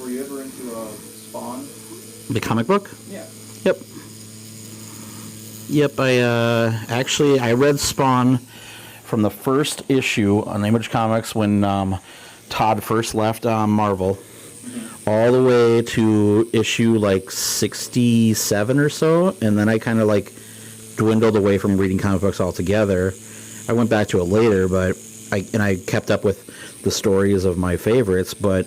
Were you ever into Spawn? The comic book? Yeah. Yep. Yep, I read Spawn from the first issue on Image Comics when Todd first left Marvel, all the way to issue like 67 or so, and then I kind of like dwindled away from reading comic books altogether. I went back to it later, but I kept up with the stories of my favorites, but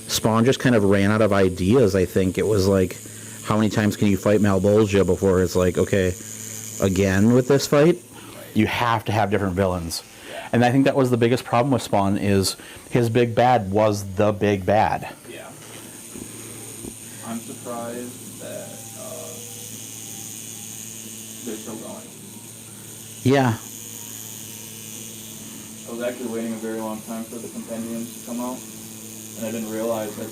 Spawn just kind of ran out of ideas. I think it was like, how many times can you fight Malbolgia before it's like, okay, again with this fight? You have to have different villains. And I think that was the biggest problem with Spawn, is his big bad was the big bad. Yeah. I'm surprised that they're still going. Yeah. I was actually waiting a very long time for the compendiums to come out, and I didn't realize that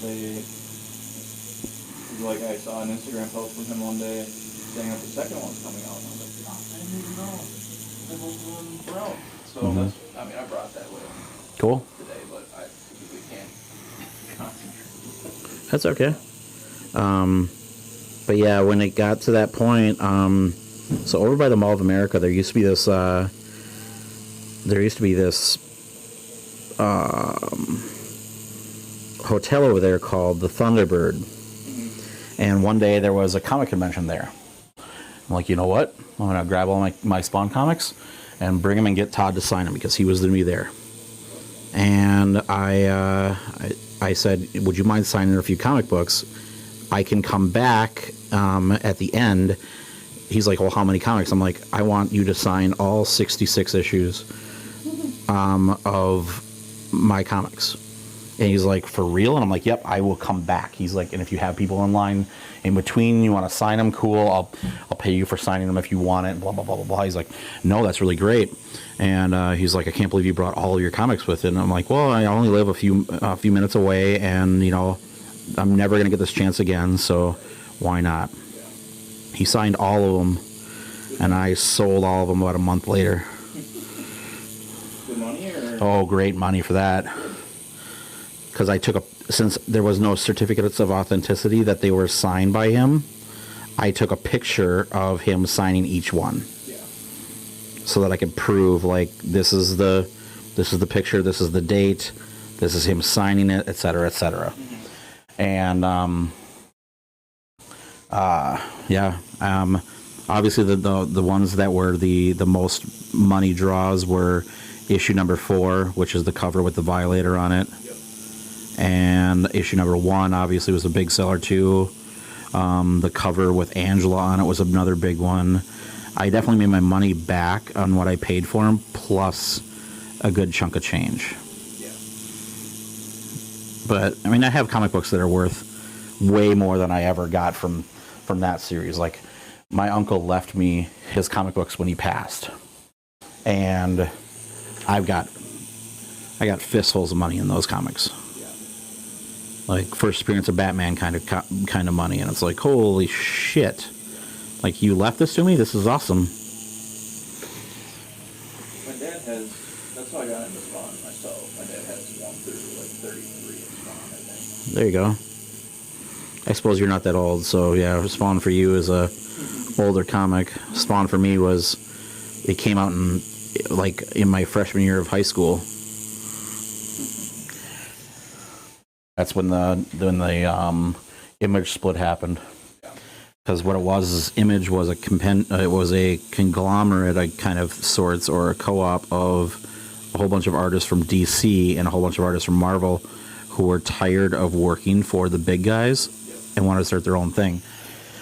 like I saw an Instagram post from him one day saying that the second one's coming out, and I was like, oh, I didn't even know that both of them were out. So that's, I mean, I brought that with Cool. today, but I physically can't concentrate. That's okay. But yeah, when it got to that point, so over by the Mall of America, there used to be this hotel over there called the Thunderbird. And one day there was a comic convention there. I'm like, you know what? I'm going to grab all my Spawn comics and bring them and get Todd to sign them, because he was going to be there. And I said, would you mind signing a few comic books? I can come back at the end. He's like, well, how many comics? I'm like, I want you to sign all 66 issues of my comics. And he's like, for real? And I'm like, yep, I will come back. He's like, and if you have people in line in between, you want to sign them, cool. I'll pay you for signing them if you want it, blah, blah, blah, blah, blah. He's like, no, that's really great. And he's like, I can't believe you brought all of your comics with it. And I'm like, well, I only live a few minutes away, and, you know, I'm never going to get this chance again, so why not? He signed all of them, and I sold all of them about a month later. Good money, or? Oh, great money for that. Because since there was no certificates of authenticity that they were signed by him, I took a picture of him signing each one. Yeah. So that I could prove, like, this is the picture, this is the date, this is him signing it, etc., etc. And obviously the ones that were the most money draws were issue number 4, which is the cover with the Violator on it. And issue number 1 obviously was a big seller too. The cover with Angela on it was another big one. I definitely made my money back on what I paid for them, plus a good chunk of change. Yeah. But I mean, I have comic books that are worth way more than I ever got from that series. Like, my uncle left me his comic books when he passed, and I got fistfuls of money in those comics. Like, first appearance of Batman kind of money, and it's like, holy shit! Like, you left this to me? This is awesome. My dad has. That's how I got into Spawn myself. My dad has 1 through like 33 in Spawn, I think. There you go. I suppose you're not that old, so yeah. Spawn for you is a older comic. Spawn for me it came out in my freshman year of high school. That's when the Image split happened. Because what it was is Image was a conglomerate, a kind of sorts, or a co-op of a whole bunch of artists from DC and a whole bunch of artists from Marvel who were tired of working for the big guys and wanted to start their own thing,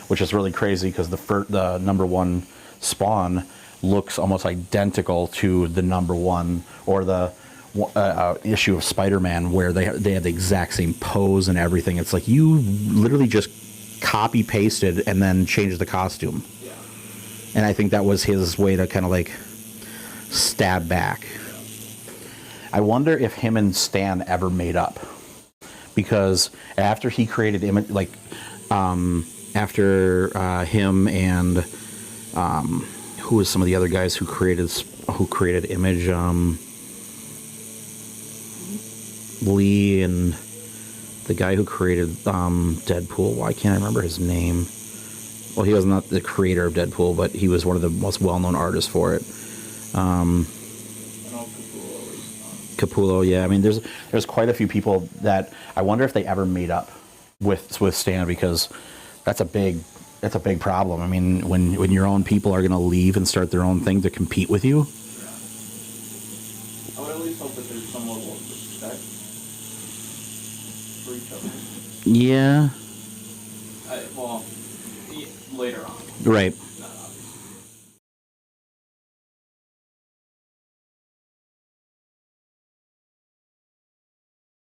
which is really crazy because the number 1 Spawn looks almost identical to the number 1 or the issue of Spider-Man, where they have the exact same pose and everything. It's like you literally just copy pasted and then changed the costume. Yeah. And I think that was his way to kind of like stab back. I wonder if him and Stan ever made up, because after he created Image, like after him and who was some of the other guys who created Image, Lee and the guy who created Deadpool. Why can't I remember his name? Well, he was not the creator of Deadpool, but he was one of the most well-known artists for it. I know Capullo is. Capullo, yeah. I mean, there's quite a few people that I wonder if they ever made up with Stan, because that's a big problem. I mean, when your own people are going to leave and start their own thing to compete with you. Yeah. I would at least hope that there's some level of respect for each other. Yeah. Well, later on. Right.